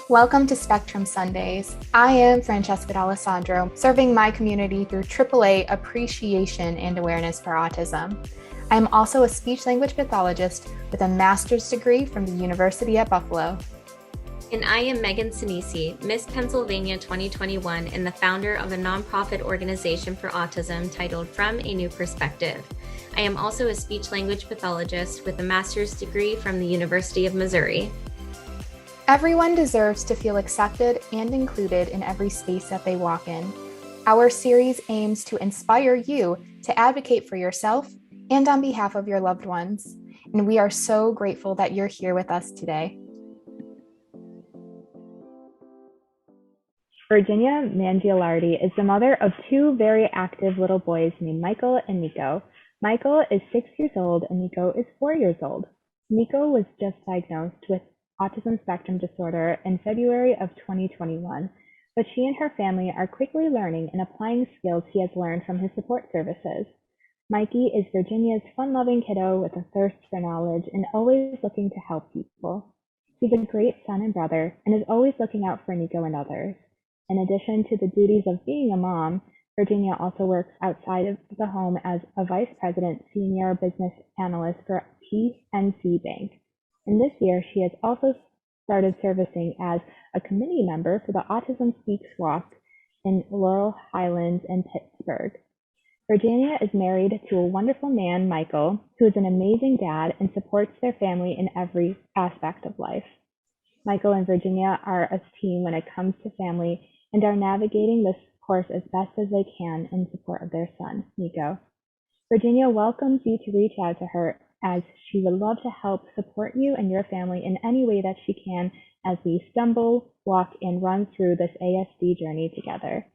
Welcome to Spectrum Sundays. I am Francesca D'Alessandro, serving my community through AAA appreciation and awareness for autism. I am also a speech-language pathologist with a master's degree from the University at Buffalo. And I am Megan Sinisi, Miss Pennsylvania 2021 and the founder of a nonprofit organization for autism titled From a New Perspective. I am also a speech-language pathologist with a master's degree from the University of Missouri. Everyone deserves to feel accepted and included in every space that they walk in. Our series aims to inspire you to advocate for yourself and on behalf of your loved ones. And we are so grateful that you're here with us today. Virginia Mangialardi is the mother of two very active little boys named Michael and Nico. Michael is 6 years old and Nico is 4 years old. Nico was just diagnosed with autism spectrum disorder in February of 2021, but she and her family are quickly learning and applying skills he has learned from his support services. Mikey is Virginia's fun-loving kiddo with a thirst for knowledge and always looking to help people. He's a great son and brother and is always looking out for Nico and others. In addition to the duties of being a mom, Virginia also works outside of the home as a vice president senior business analyst for PNC Bank. And this year, she has also started servicing as a committee member for the Autism Speaks walk in Laurel Highlands and Pittsburgh. Virginia is married to a wonderful man, Michael, who is an amazing dad and supports their family in every aspect of life. Michael and Virginia are a team when it comes to family and are navigating this course as best as they can in support of their son, Nico. Virginia welcomes you to reach out to her as she would love to help support you and your family in any way that she can as we stumble, walk, and run through this ASD journey together.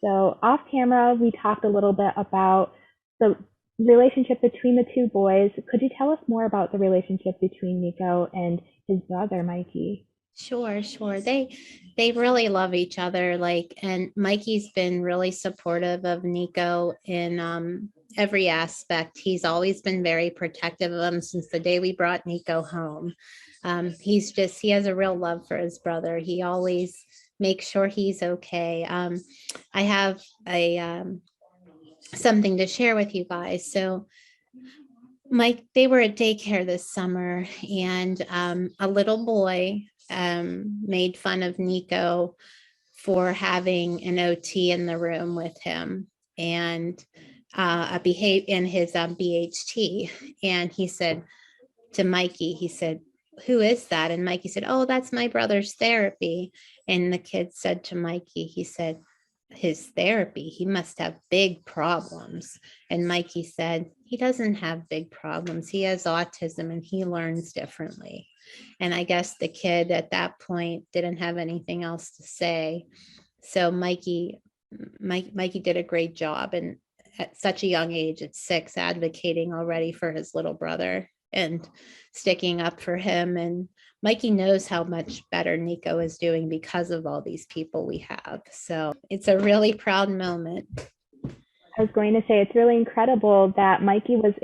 So off camera, we talked a little bit about the relationship between the two boys. Could you tell us more about the relationship between Nico and his brother, Mikey? Sure. They really love each other. And Mikey's been really supportive of Nico in every aspect. He's always been very protective of him since the day we brought Nico home. He has a real love for his brother. He always makes sure he's okay. I have something to share with you guys. So they were at daycare this summer, and a little boy made fun of Nico for having an OT in the room with him and in his BHT. And he said to Mikey, he said, "Who is that?" And Mikey said, "Oh, that's my brother's therapy." And the kid said to Mikey, he said, "His therapy, he must have big problems." And Mikey said, "He doesn't have big problems. He has autism and he learns differently." And I guess the kid at that point didn't have anything else to say. So Mikey did a great job, and at such a young age, at 6, advocating already for his little brother and sticking up for him. And Mikey knows how much better Nico is doing because of all these people we have. So it's a really proud moment. I was going to say, it's really incredible that Mikey was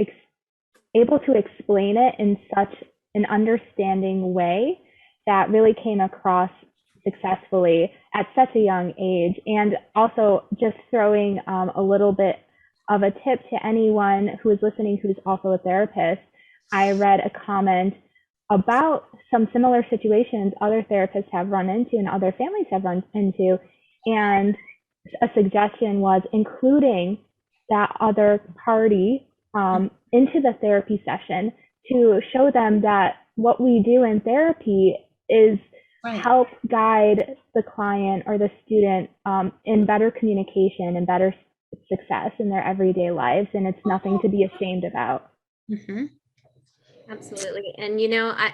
able to explain it in such an understanding way that really came across successfully at such a young age. And also just throwing a little bit of a tip to anyone who is listening who's also a therapist. I read a comment about some similar situations other therapists have run into and other families have run into. And a suggestion was including that other party into the therapy session to show them that what we do in therapy is help guide the client or the student in better communication and better success in their everyday lives. And it's nothing to be ashamed about. Mm-hmm. Absolutely. And,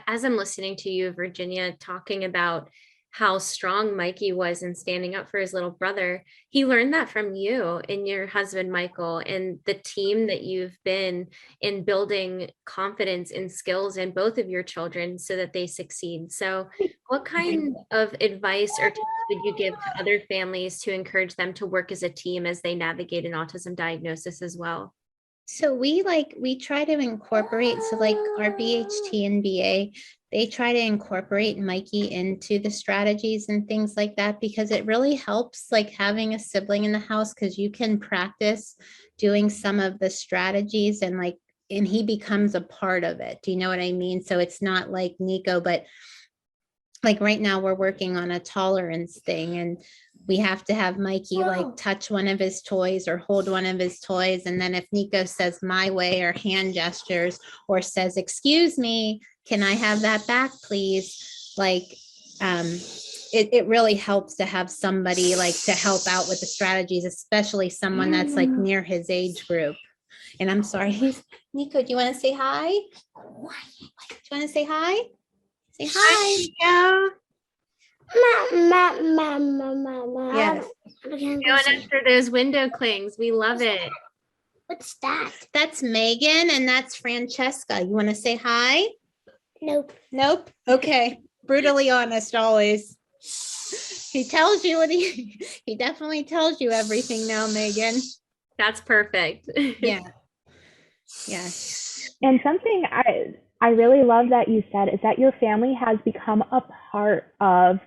as I'm listening to you, Virginia, talking about how strong Mikey was in standing up for his little brother, he learned that from you and your husband, Michael, and the team that you've been in building confidence and skills in both of your children so that they succeed. So what kind of advice or tips would you give to other families to encourage them to work as a team as they navigate an autism diagnosis as well? So we try to incorporate, our BHT and BA they try to incorporate Mikey into the strategies and things like that, because it really helps, like having a sibling in the house, because you can practice doing some of the strategies and he becomes a part of it. Do you know what I mean? So it's not like Nico, but like right now we're working on a tolerance thing, and we have to have Mikey like touch one of his toys or hold one of his toys. And then if Nico says my way or hand gestures or says, excuse me, can I have that back, please? Like, it really helps to have somebody like to help out with the strategies, especially someone that's like near his age group. And I'm sorry, Nico, do you want to say hi? Do you want to say hi? Say hi. Yeah. Yes. Going after those window clings. We love it. What's that? That's Megan and that's Francesca. You want to say hi? Nope. Nope. Okay. Brutally honest always. He tells you what he definitely tells you everything now, Megan. That's perfect. Yeah. Yeah. And something I really love that you said is that your family has become a part of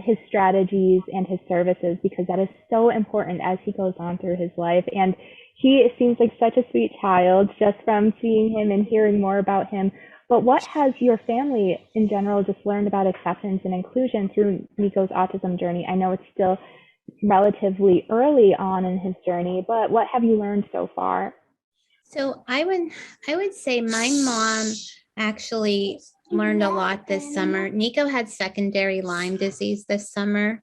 his strategies and his services, because that is so important as he goes on through his life. And he seems like such a sweet child just from seeing him and hearing more about him. But what has your family in general just learned about acceptance and inclusion through Nico's autism journey? I know it's still relatively early on in his journey, but what have you learned so far? So I would say my mom actually learned a lot this summer. Nico had secondary Lyme disease this summer,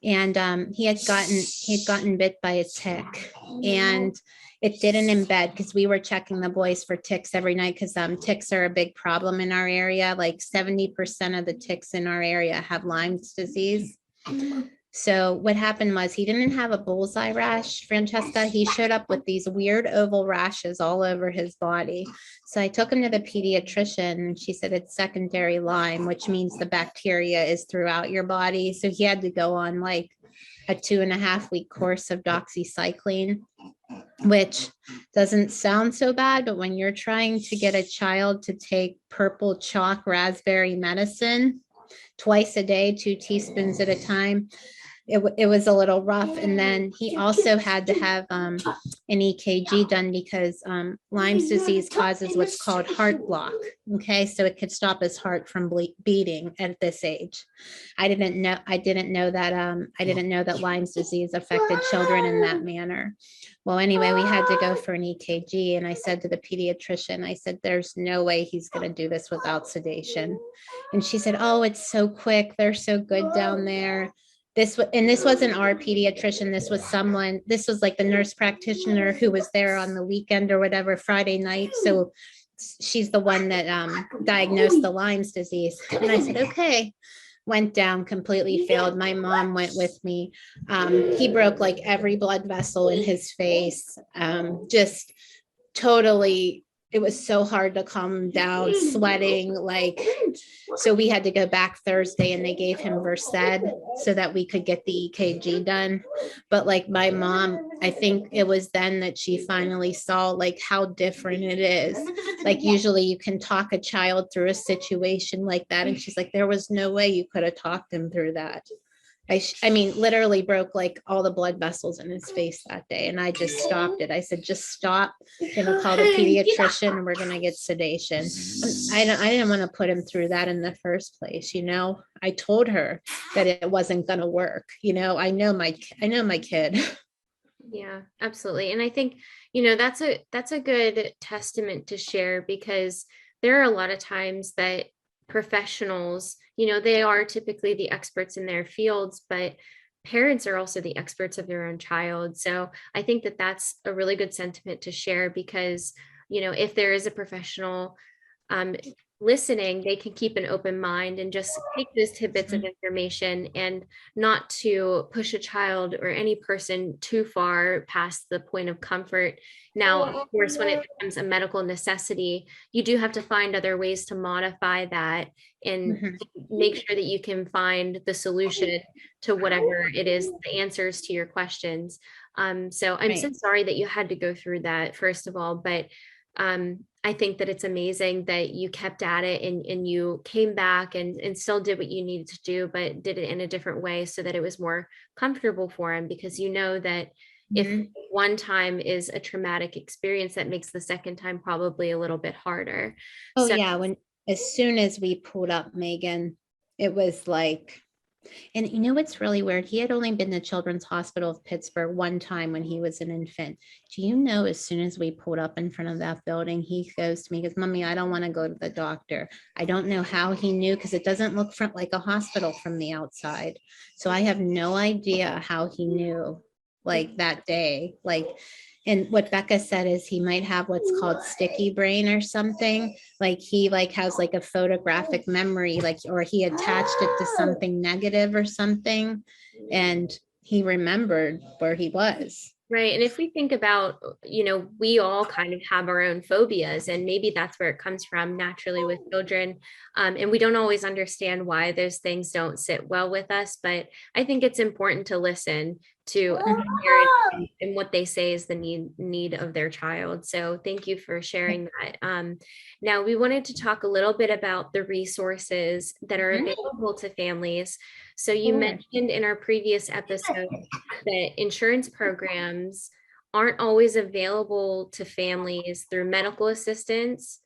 and he had gotten bit by a tick, and it didn't embed because we were checking the boys for ticks every night, because ticks are a big problem in our area. Like 70% of the ticks in our area have Lyme's disease. So what happened was he didn't have a bullseye rash, Francesca. He showed up with these weird oval rashes all over his body. So I took him to the pediatrician, and she said it's secondary Lyme, which means the bacteria is throughout your body. So he had to go on like a 2.5-week course of doxycycline, which doesn't sound so bad, but when you're trying to get a child to take purple chalk raspberry medicine twice a day, 2 teaspoons at a time, it was a little rough. And then he also had to have an EKG done, because Lyme's disease causes what's called heart block. Okay, so it could stop his heart from beating at this age. I didn't know that Lyme's disease affected children in that manner. Well, anyway, we had to go for an EKG, and I said to the pediatrician, I said, there's no way he's going to do this without sedation. And she said, oh, it's so quick. They're so good down there. This wasn't our pediatrician. This was like the nurse practitioner who was there on the weekend or whatever, Friday night. So she's the one that diagnosed the Lyme's disease. And I said, okay. Went down, completely failed. My mom went with me. He broke like every blood vessel in his face. Just totally, it was so hard to calm him down, sweating. So we had to go back Thursday, and they gave him Versed so that we could get the EKG done. But like my mom, I think it was then that she finally saw like how different it is. Like usually you can talk a child through a situation like that. And she's like, there was no way you could have talked him through that. I mean, literally broke like all the blood vessels in his face that day. And I just stopped it. I said, just stop. I'm going to call the pediatrician, and we're going to get sedation. I didn't want to put him through that in the first place. I told her that it wasn't going to work. I know my kid. Yeah, absolutely. And I think, that's a good testament to share, because there are a lot of times that professionals, they are typically the experts in their fields, but parents are also the experts of their own child. So I think that that's a really good sentiment to share, because, if there is a professional listening, they can keep an open mind and just take those tidbits of information, and not to push a child or any person too far past the point of comfort. Now, of course, when it becomes a medical necessity, you do have to find other ways to modify that and make sure that you can find the solution to whatever it is, the answers to your questions. So I'm so sorry that you had to go through that, first of all, but I think that it's amazing that you kept at it and you came back and still did what you needed to do, but did it in a different way so that it was more comfortable for him, because you know that if one time is a traumatic experience, that makes the second time probably a little bit harder. Oh So yeah, as soon as we pulled up Megan, it was like, and you know what's really weird? He had only been to Children's Hospital of Pittsburgh one time when he was an infant. Do you know, as soon as we pulled up in front of that building, he goes to me, he goes, Mommy, I don't want to go to the doctor. I don't know how he knew, because it doesn't look like a hospital from the outside. So I have no idea how he knew, like, that day. Like, and what Becca said is he might have what's called sticky brain or something. Like he has like a photographic memory, like, or he attached it to something negative or something, and he remembered where he was. right. And if we think about, we all kind of have our own phobias, and maybe that's where it comes from naturally with children. And we don't always understand why those things don't sit well with us. But I think it's important to listen to a parent and what they say is the need of their child. So thank you for sharing that. Now we wanted to talk a little bit about the resources that are available to families. So you mentioned in our previous episode that insurance programs aren't always available to families through medical assistance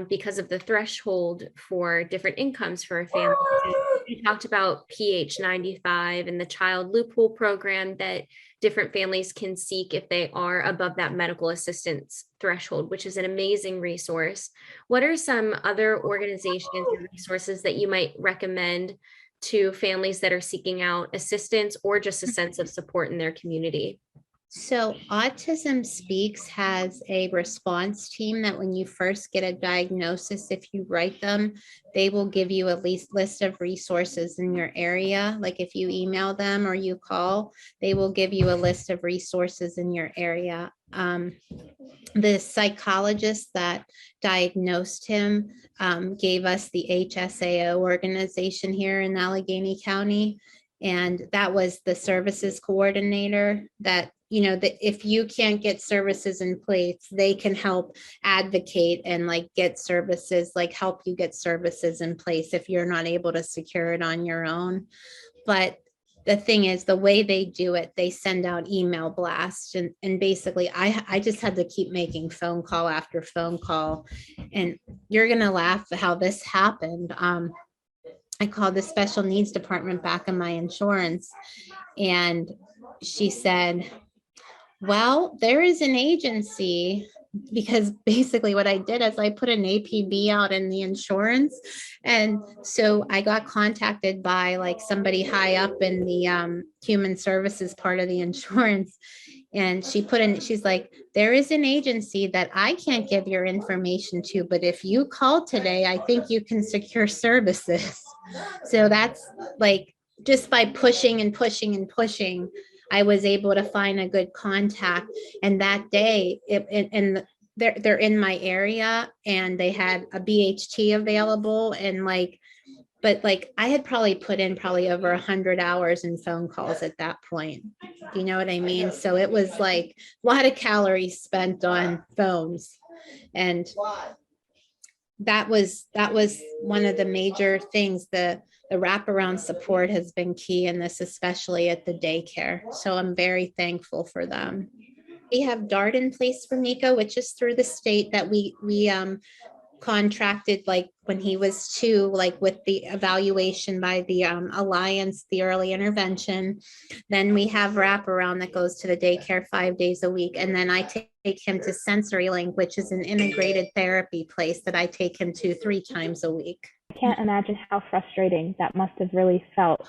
because of the threshold for different incomes for a family. So we talked about PH 95 and the child loophole program that different families can seek if they are above that medical assistance threshold, which is an amazing resource. What are some other organizations or resources that you might recommend to families that are seeking out assistance or just a sense of support in their community? So Autism Speaks has a response team that when you first get a diagnosis, if you write them, they will give you a list of resources in your area. Like if you email them or you call, they will give you a list of resources in your area. The psychologist that diagnosed him gave us the HSAO organization here in Allegheny County. And that was the services coordinator that, that if you can't get services in place, they can help advocate and like get services, like help you get services in place if you're not able to secure it on your own. But the thing is, the way they do it, they send out email blasts. And basically, I just had to keep making phone call after phone call. And you're going to laugh at how this happened. I called the special needs department back in my insurance, and she said, well, there is an agency, because basically what I did is I put an APB out in the insurance. And so I got contacted by like somebody high up in the human services part of the insurance. And she's like, there is an agency that I can't give your information to, but if you call today, I think you can secure services. So that's like, just by pushing and pushing and pushing, I was able to find a good contact. And that day, they're in my area, and they had a BHT available, and but I had probably put in over 100 hours in phone calls at that point. Do you know what I mean? So it was like a lot of calories spent on phones. And that was one of the major things. The wraparound support has been key in this, especially at the daycare. So I'm very thankful for them. We have DART in place for Nico, which is through the state that we contracted like when he was 2, like with the evaluation by the Alliance, the early intervention. Then we have wraparound that goes to the daycare 5 days a week. And then I take him to SensoryLink, which is an integrated therapy place that I take him to 3 times a week. I can't imagine how frustrating that must have really felt,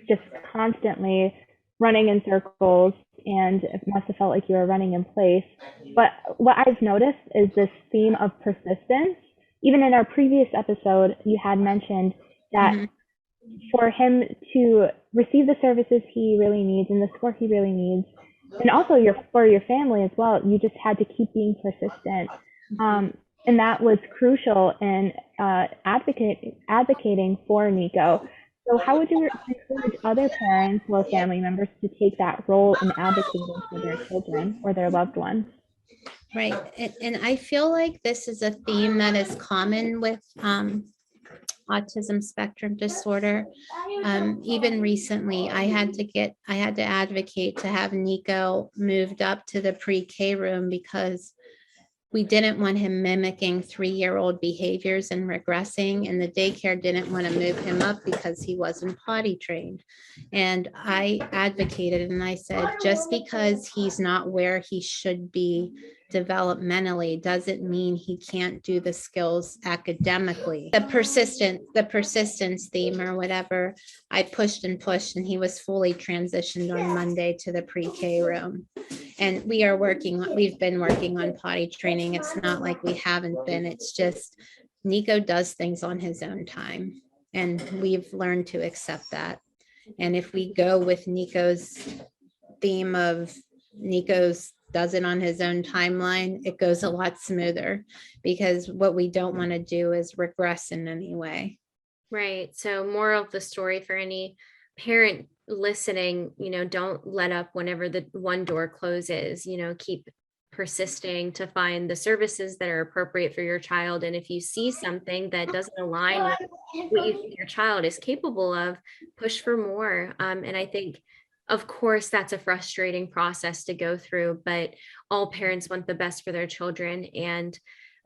just constantly running in circles, and it must have felt like you were running in place. But what I've noticed is this theme of persistence. Even in our previous episode, you had mentioned that for him to receive the services he really needs and the support he really needs, and also for your family as well, you just had to keep being persistent. And that was crucial in advocating for Nico. So how would you encourage other parents or family members to take that role in advocating for their children or their loved ones? Right. And I feel like this is a theme that is common with autism spectrum disorder. Even recently, I had to advocate to have Nico moved up to the pre-K room because we didn't want him mimicking 3-year-old behaviors and regressing, and the daycare didn't want to move him up because he wasn't potty trained. And I advocated and I said, just because he's not where he should be developmentally doesn't mean he can't do the skills academically. The persistence theme or whatever, I pushed and pushed, and he was fully transitioned on Monday to the pre-K room. And we've been working on potty training. It's not like we haven't been. It's just Nico does things on his own time, and we've learned to accept that. And if we go with Nico's theme of Nico's does it on his own timeline, it goes a lot smoother, because what we don't want to do is regress in any way. Right. So moral of the story for any parent listening, don't let up whenever the one door closes, keep persisting to find the services that are appropriate for your child. And if you see something that doesn't align with what you think your child is capable of, push for more. And I think, of course, that's a frustrating process to go through, but all parents want the best for their children. And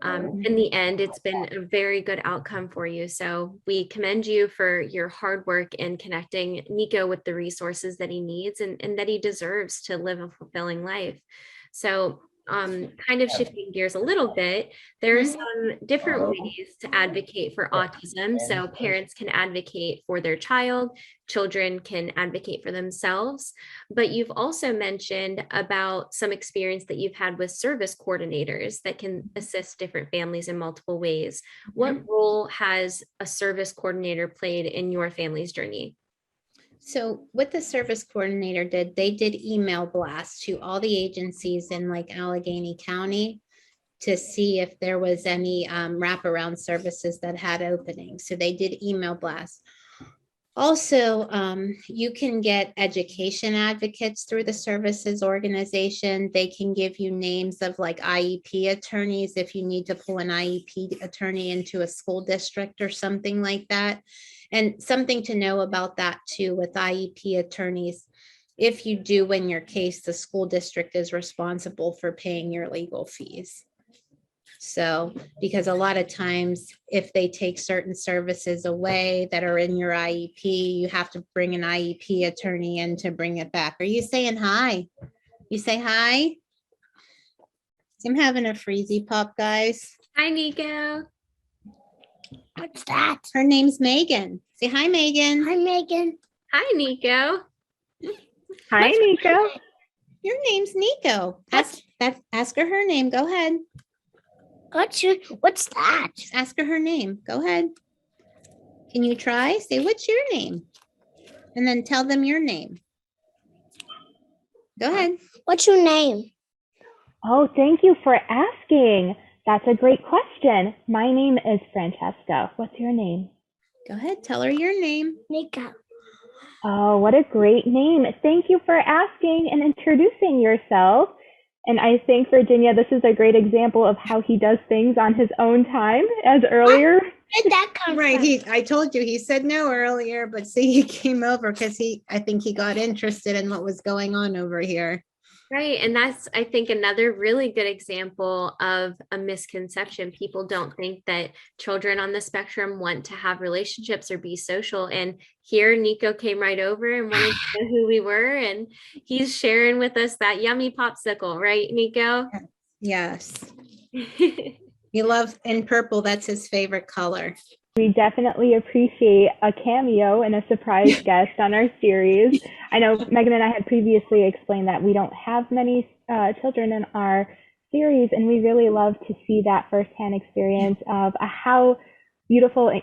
in the end, it's been a very good outcome for you. So we commend you for your hard work in connecting Nico with the resources that he needs and that he deserves to live a fulfilling life. So kind of shifting gears a little bit, there are some different ways to advocate for autism. So parents can advocate for their child, children can advocate for themselves, but you've also mentioned about some experience that you've had with service coordinators that can assist different families in multiple ways. What role has a service coordinator played in your family's journey? So what the service coordinator did, they did email blasts to all the agencies in like Allegheny County to see if there was any wraparound services that had openings. So they did email blasts. Also, you can get education advocates through the services organization. They can give you names of like IEP attorneys if you need to pull an IEP attorney into a school district or something like that. And something to know about that too with IEP attorneys, if you do win your case, the school district is responsible for paying your legal fees. So, because a lot of times if they take certain services away that are in your IEP, you have to bring an IEP attorney in to bring it back. Are you saying hi? You say hi? I'm having a freezy pop, guys. Hi, Nico. What's that? Her name's Megan. Say hi, Megan. Hi, Megan. Hi, Nico. Hi, Nico. Your name's Nico. Ask her name. Go ahead. What's that? Ask her name. Go ahead. Can you try? Say, what's your name? And then tell them your name. Go ahead. What's your name? Oh, thank you for asking. That's a great question. My name is Francesca. What's your name? Go ahead. Tell her your name. Nico. Oh, what a great name. Thank you for asking and introducing yourself. And I think, Virginia, this is a great example of how he does things on his own time, as earlier. Where did that come Right. from? I told you, he said no earlier, but see, he came over because I think he got interested in what was going on over here. Right. And that's, I think, another really good example of a misconception. People don't think that children on the spectrum want to have relationships or be social. And here Nico came right over and wanted to know who we were. And he's sharing with us that yummy popsicle, right, Nico? Yes. He loves in purple. That's his favorite color. We definitely appreciate a cameo and a surprise guest on our series. I know Megan and I had previously explained that we don't have many children in our series, and we really love to see that firsthand experience of how beautifully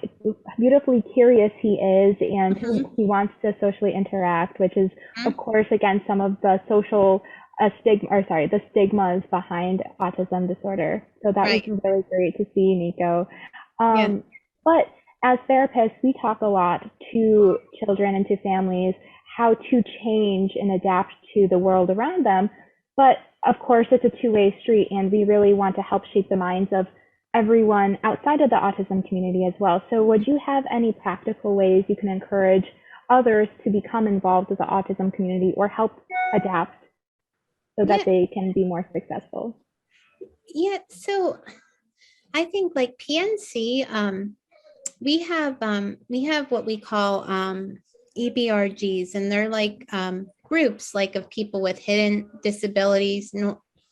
curious he is, and he wants to socially interact, which is, of course, again, some of the social the stigmas behind autism disorder. So that was really great to see, Nico. But as therapists, we talk a lot to children and to families how to change and adapt to the world around them. But of course, it's a two-way street, and we really want to help shape the minds of everyone outside of the autism community as well. So would you have any practical ways you can encourage others to become involved with the autism community or help adapt so that they can be more successful? Yeah, so I think like PNC, we have what we call EBRGs, and they're like groups like of people with hidden disabilities,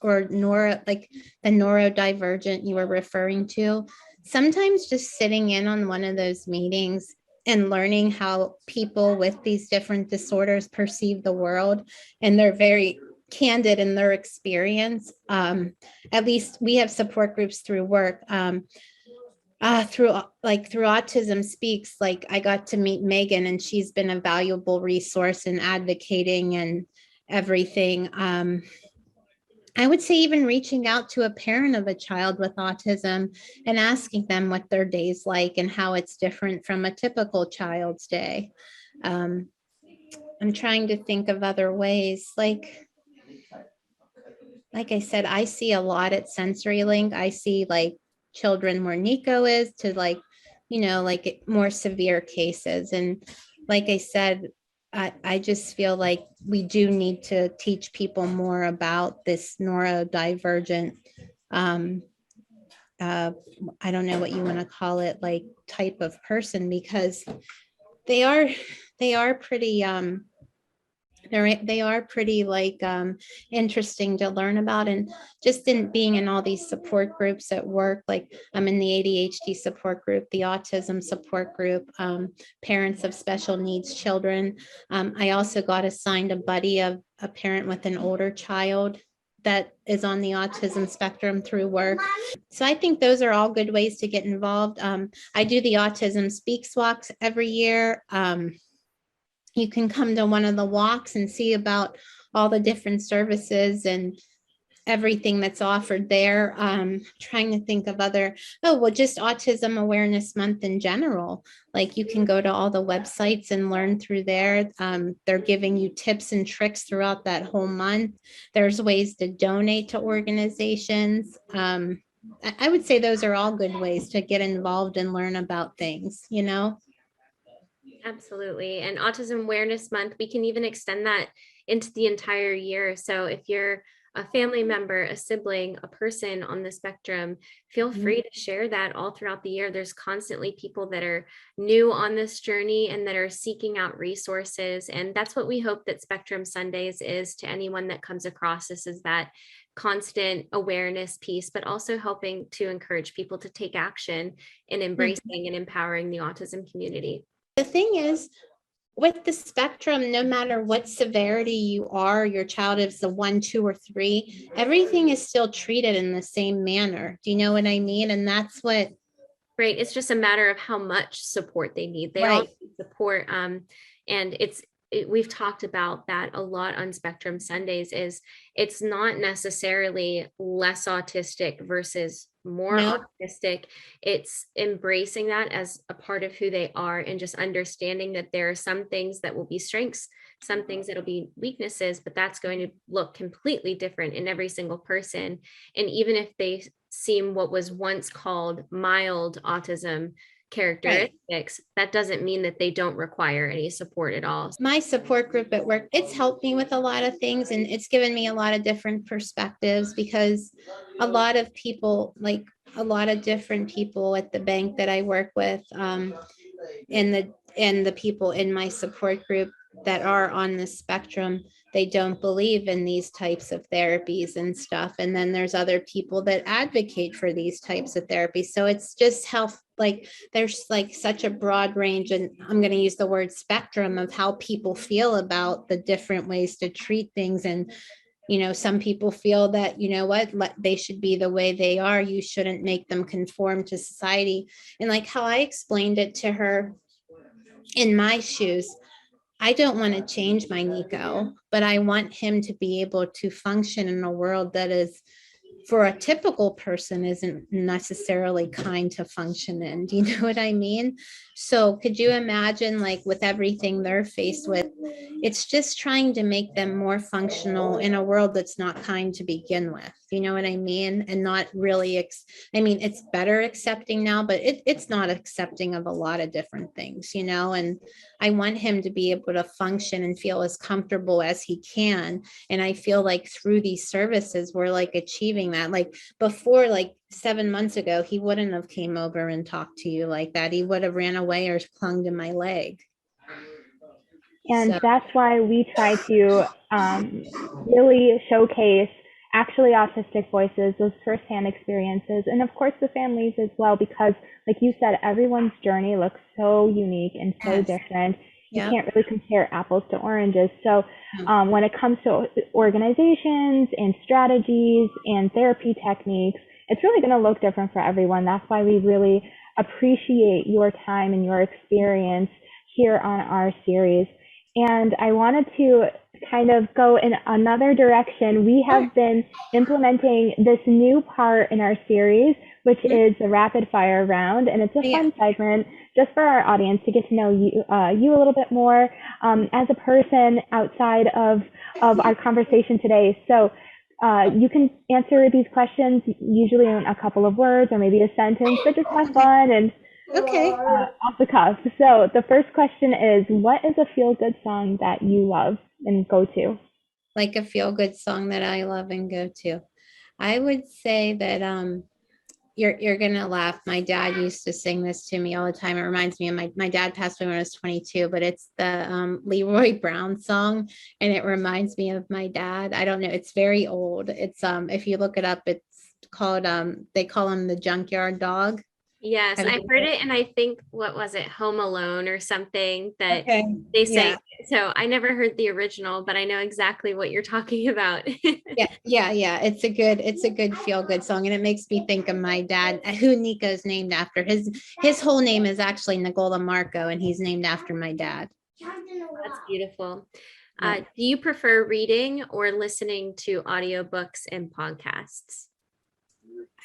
or like the neurodivergent you were referring to. Sometimes just sitting in on one of those meetings and learning how people with these different disorders perceive the world, and they're very candid in their experience. At least we have support groups through work. Through Autism Speaks, like I got to meet Megan, and she's been a valuable resource in advocating and everything. I would say even reaching out to a parent of a child with autism and asking them what their day's like and how it's different from a typical child's day. I'm trying to think of other ways. Like I said, I see a lot at SensoryLink. I see like children where Nico is, to like, like more severe cases. And like I said, I just feel like we do need to teach people more about this neurodivergent, I don't know what you want to call it, like type of person, because they are pretty, they are pretty like interesting to learn about. And just in being in all these support groups at work, like I'm in the ADHD support group, the autism support group, parents of special needs children. I also got assigned a buddy of a parent with an older child that is on the autism spectrum through work. So I think those are all good ways to get involved. I do the Autism Speaks walks every year. You can come to one of the walks and see about all the different services and everything that's offered there. Trying to think of other, just Autism Awareness Month in general. Like you can go to all the websites and learn through there. They're giving you tips and tricks throughout that whole month. There's ways to donate to organizations. I would say those are all good ways to get involved and learn about things, Absolutely. And Autism Awareness Month, we can even extend that into the entire year. So if you're a family member, a sibling, a person on the spectrum, feel free to share that all throughout the year. There's constantly people that are new on this journey and that are seeking out resources. And that's what we hope that Spectrum Sundays is to anyone that comes across this, is that constant awareness piece, but also helping to encourage people to take action in embracing and empowering the autism community. The thing is, with the spectrum, no matter what severity you are, your child is the 1, 2, or 3, everything is still treated in the same manner. Do you know what I mean? And that's what. Right. It's just a matter of how much support they need. They all need support. And we've talked about that a lot on Spectrum Sundays. Is it's not necessarily less autistic versus more autistic. It's embracing that as a part of who they are, and just understanding that there are some things that will be strengths, some things that'll be weaknesses, but that's going to look completely different in every single person. And even if they seem what was once called mild autism characteristics, that doesn't mean that they don't require any support at all. My support group at work, it's helped me with a lot of things, and it's given me a lot of different perspectives, because a lot of people, like a lot of different people at the bank that I work with, and the people in my support group that are on the spectrum, they don't believe in these types of therapies and stuff. And then there's other people that advocate for these types of therapies. So it's just health, like there's like such a broad range, and I'm going to use the word spectrum, of how people feel about the different ways to treat things. And some people feel that, they should be the way they are. You shouldn't make them conform to society. And like how I explained it to her, in my shoes, I don't want to change my Nico, but I want him to be able to function in a world that is for a typical person isn't necessarily kind to function in. Do you know what I mean? So could you imagine, like, with everything they're faced with, it's just trying to make them more functional in a world that's not kind to begin with. You know what I mean? And not really, I mean, it's better accepting now, but it's not accepting of a lot of different things, you know? And I want him to be able to function and feel as comfortable as he can. And I feel like through these services, we're like achieving that. Like before, like 7 months ago, he wouldn't have came over and talked to you like that. He would have ran away or clung to my leg. And that's why we try to really showcase actually autistic voices, those firsthand experiences, and of course the families as well, because like you said, everyone's journey looks so unique and so different. You can't really compare apples to oranges. So when it comes to organizations and strategies and therapy techniques, it's really going to look different for everyone. That's why we really appreciate your time and your experience here on our series. And I wanted to kind of go in another direction. We have been implementing this new part in our series, which is the rapid fire round. And it's a fun segment just for our audience to get to know you a little bit more as a person outside of our conversation today. So you can answer these questions usually in a couple of words or maybe a sentence, but just have fun and off the cuff. So the first question is, what is a feel-good song that you love and go to? Like a feel-good song that I love and go to. I would say that you're gonna laugh. My dad used to sing this to me all the time. It reminds me of my dad passed away when I was 22, but it's the Leroy Brown song, and it reminds me of my dad. I don't know, it's very old. It's if you look it up, it's called they call him the Junkyard Dog. Yes, I've heard it, and I think, what was it, Home Alone or something that they say. Yeah. So I never heard the original, but I know exactly what you're talking about. Yeah. It's a good feel good song, and it makes me think of my dad, who Nico's named after. His whole name is actually Nicola Marco, and he's named after my dad. That's beautiful. Do you prefer reading or listening to audiobooks and podcasts?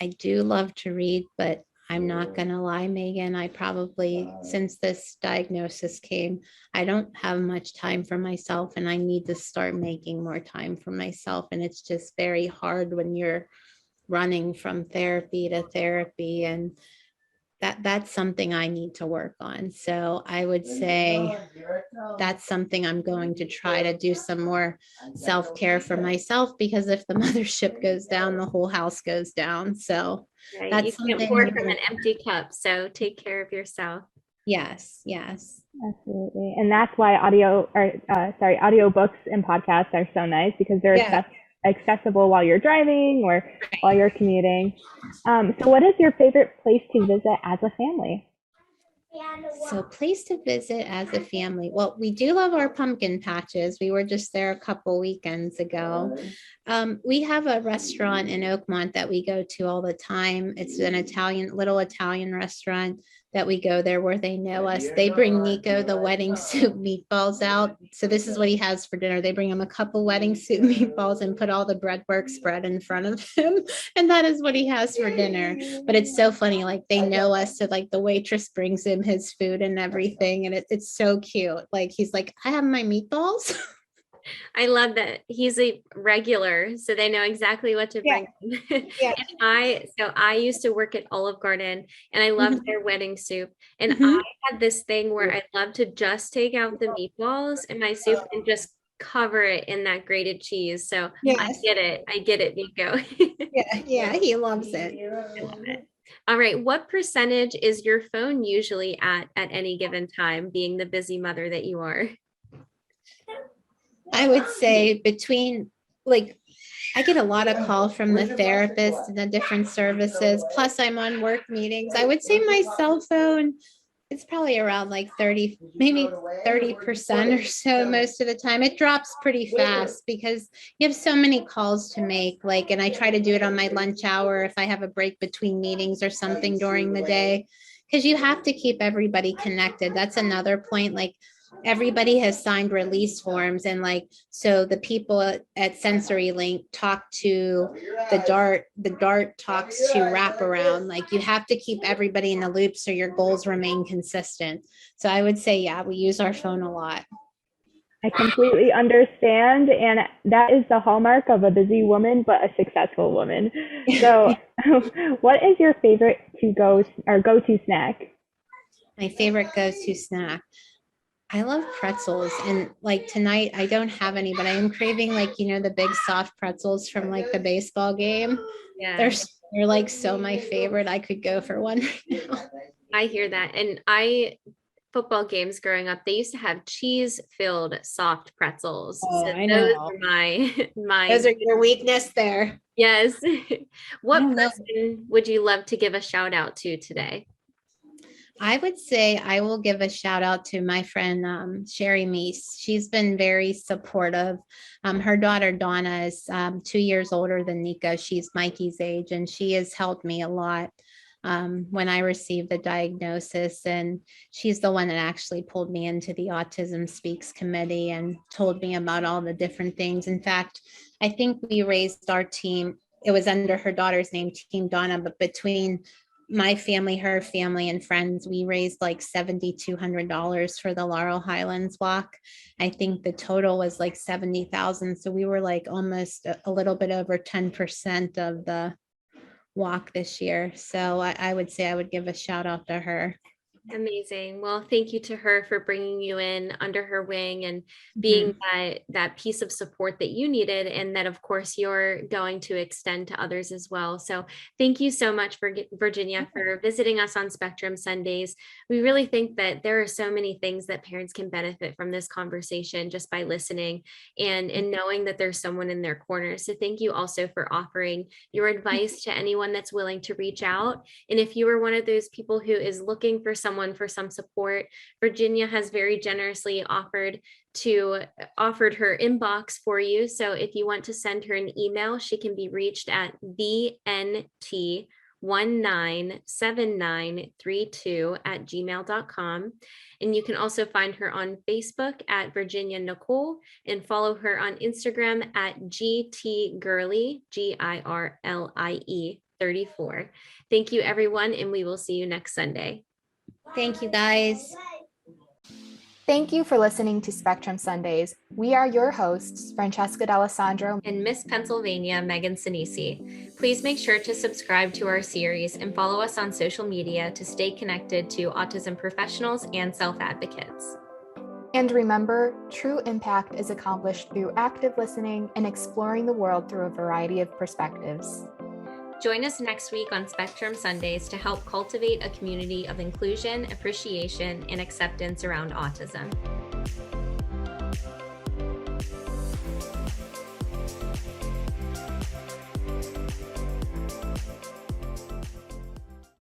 I do love to read, but I'm not going to lie, Megan, I probably, since this diagnosis came, I don't have much time for myself, and I need to start making more time for myself. And it's just very hard when you're running from therapy to therapy, and that's something I need to work on. So I would say that's something I'm going to try to do, some more self-care for myself, because if the mothership goes down, the whole house goes down. So that's you can't pour from an empty cup. So take care of yourself. Yes. Absolutely. And that's why audiobooks and podcasts are so nice, because they're accessible while you're driving or while you're commuting. So what is your favorite place to visit as a family? So place to visit as a family. Well, we do love our pumpkin patches. We were just there a couple weekends ago. We have a restaurant in Oakmont that we go to all the time. It's an little Italian restaurant that we go there where they know us. They bring Nico the wedding soup meatballs out. So this is what he has for dinner. They bring him a couple wedding soup meatballs and put all the breadwork spread in front of him. And that is what he has for dinner. But it's so funny. Like, they know us. So like the waitress brings him his food and everything. And it's so cute. Like, he's like, I have my meatballs. I love that he's a regular, so they know exactly what to bring. I used to work at Olive Garden, and I loved their wedding soup. And I had this thing where I love to just take out the meatballs in my soup and just cover it in that grated cheese. So I get it, Nico. He loves it. I love it. All right. What percentage is your phone usually at any given time, being the busy mother that you are? I would say between, like, I get a lot of calls from the therapist and the different services. Plus I'm on work meetings. I would say my cell phone, it's probably around like 30, maybe 30% or so most of the time. It drops pretty fast because you have so many calls to make. Like, and I try to do it on my lunch hour if I have a break between meetings or something during the day, because you have to keep everybody connected. That's another point. Like, everybody has signed release forms, and like, so the people at CensoryLink talk to the DART talks to wraparound. Like, you have to keep everybody in the loop so your goals remain consistent. So I would say, yeah, we use our phone a lot. I completely understand, and that is the hallmark of a busy woman, but a successful woman. So, what is your favorite go-to snack? My favorite go-to snack. I love pretzels, and like tonight I don't have any, but I am craving, like, the big soft pretzels from like the baseball game. Yeah. They're like so my favorite. I could go for one right now. I hear that. And football games growing up, they used to have cheese-filled soft pretzels. Oh, So I those know. are my Those are your weakness there. Yes. What don't know. person would you love to give a shout out to today? I would say I will give a shout out to my friend Sherry Meese. She's been very supportive. Her daughter Donna is 2 years older than Nico. She's Mikey's age, and she has helped me a lot when I received the diagnosis. And she's the one that actually pulled me into the Autism Speaks committee and told me about all the different things. In fact, I think we raised our team. It was under her daughter's name, Team Donna, but between my family, her family, and friends, we raised like $7,200 for the Laurel Highlands walk. I think the total was like 70,000. So we were like almost a little bit over 10% of the walk this year. So I would say I would give a shout out to her. Amazing. Well, thank you to her for bringing you in under her wing and being that piece of support that you needed, and that of course you're going to extend to others as well. So thank you so much for Virginia for visiting us on Spectrum Sundays. We really think that there are so many things that parents can benefit from this conversation just by listening and knowing that there's someone in their corner. So thank you also for offering your advice to anyone that's willing to reach out. And if you are one of those people who is looking for someone for some support, Virginia has very generously offered her inbox for you. So if you want to send her an email, she can be reached at vnt197932@gmail.com. And you can also find her on Facebook at Virginia Nicole, and follow her on Instagram at GTGirlie, GIRLIE 34. Thank you, everyone, and we will see you next Sunday. Thank you, guys. Thank you for listening to Spectrum Sundays. We are your hosts, Francesca D'Alessandro and Miss Pennsylvania, Megan Sinisi. Please make sure to subscribe to our series and follow us on social media to stay connected to autism professionals and self-advocates. And remember, true impact is accomplished through active listening and exploring the world through a variety of perspectives. Join us next week on Spectrum Sundays to help cultivate a community of inclusion, appreciation, and acceptance around autism.